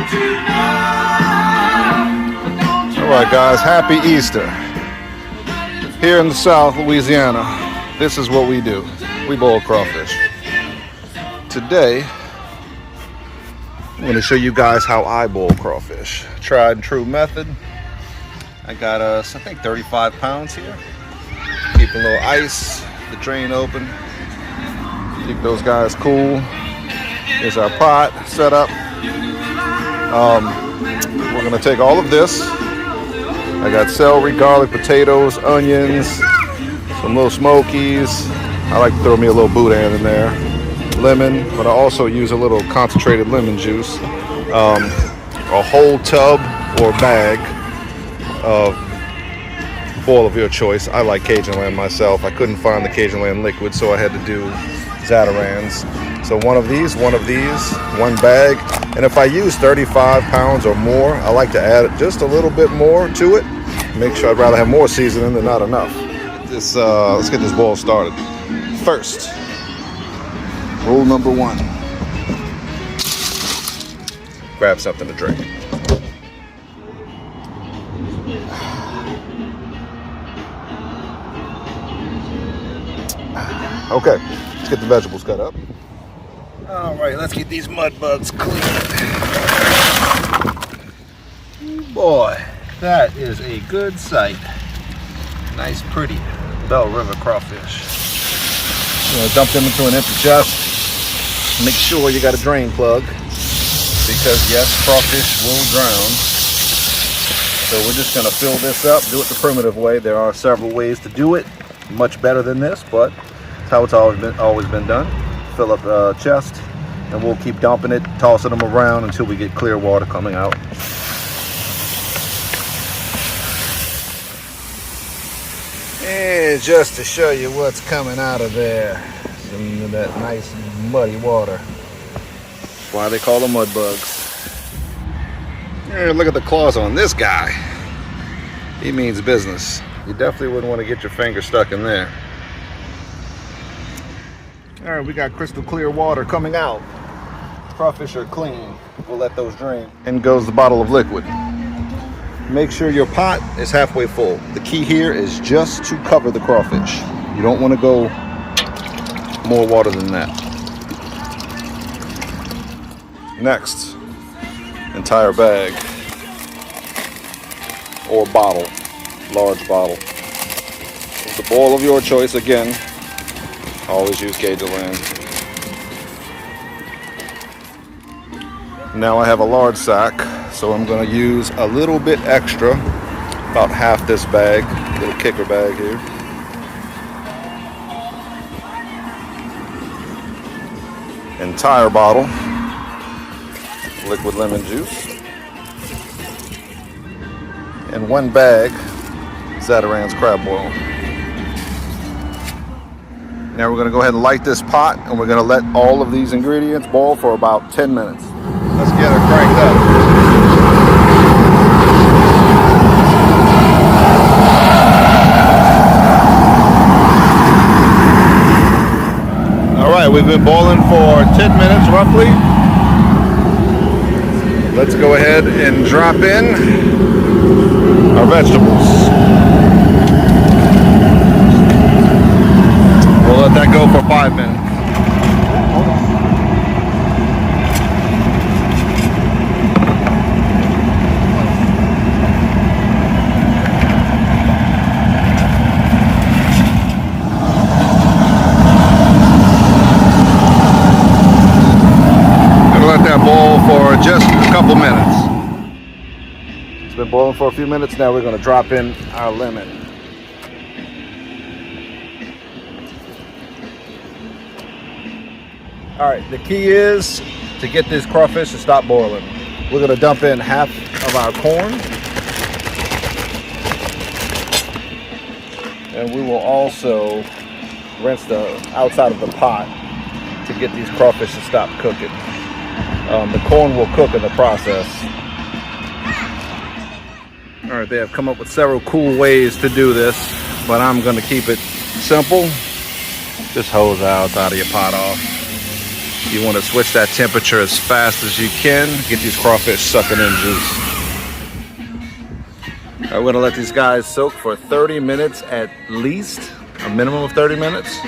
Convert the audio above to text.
All right, guys, happy Easter. Here in the South, Louisiana, this is what we do. We boil crawfish. Today, I'm going to show you guys how I boil crawfish. Tried and true method. I got I think 35 pounds here. Keep a little ice, the drain open. Keep those guys cool. Here's our pot set up. We're going to take all of this. I got celery, garlic, potatoes, onions, some little smokies. I like to throw me a little boudin in there. Lemon, but I also use a little concentrated lemon juice. A whole tub or bag of boil of your choice. I like Cajun land myself. I couldn't find the Cajun land liquid, so I had to do Zatarans. So one of these, one bag. And if I use 35 pounds or more, I like to add just a little bit more to it. Make sure I'd rather have more seasoning than not enough. Let's get this boil started. First, rule number 1. Grab something to drink. Okay, let's get the vegetables cut up. All right, let's get these mud bugs clean. Boy, that is a good sight. Nice, pretty Bell River crawfish. I'm gonna dump them into an empty chest. Make sure you got a drain plug, because yes, crawfish will drown. So we're just gonna fill this up, do it the primitive way. There are several ways to do it, much better than this, but it's how it's always been done. Fill up the chest, and we'll keep dumping it, tossing them around until we get clear water coming out. And just to show you what's coming out of there, some of that nice muddy water. That's why they call them mud bugs. Here, look at the claws on this guy. He means business. You definitely wouldn't want to get your finger stuck in there. All right, we got crystal clear water coming out. Crawfish are clean. We'll let those drain. In goes the bottle of liquid. Make sure your pot is halfway full. The key here is just to cover the crawfish. You don't want to go more water than that. Next, entire bag or bottle, large bottle. The boil of your choice again. Always use Cajun land. Now I have a large sack, so I'm going to use a little bit extra, about half this bag, little kicker bag here. Entire bottle, liquid lemon juice, and 1 bag Zatarain's crab boil. Now we're going to go ahead and light this pot, and we're going to let all of these ingredients boil for about 10 minutes. Let's get her cranked up. All right, we've been boiling for 10 minutes roughly. Let's go ahead and drop in our vegetables. We'll let that go for 5 minutes. Let that boil for just a couple minutes. It's been boiling for a few minutes. Now we're going to drop in our lemon. All right, the key is to get this crawfish to stop boiling. We're going to dump in half of our corn, and we will also rinse the outside of the pot to get these crawfish to stop cooking. The corn will cook in the process. All right, they have come up with several cool ways to do this, but I'm going to keep it simple. Just hose out of your pot off. You want to switch that temperature as fast as you can. Get these crawfish sucking in juice. I'm going to let these guys soak for 30 minutes at least, a minimum of 30 minutes.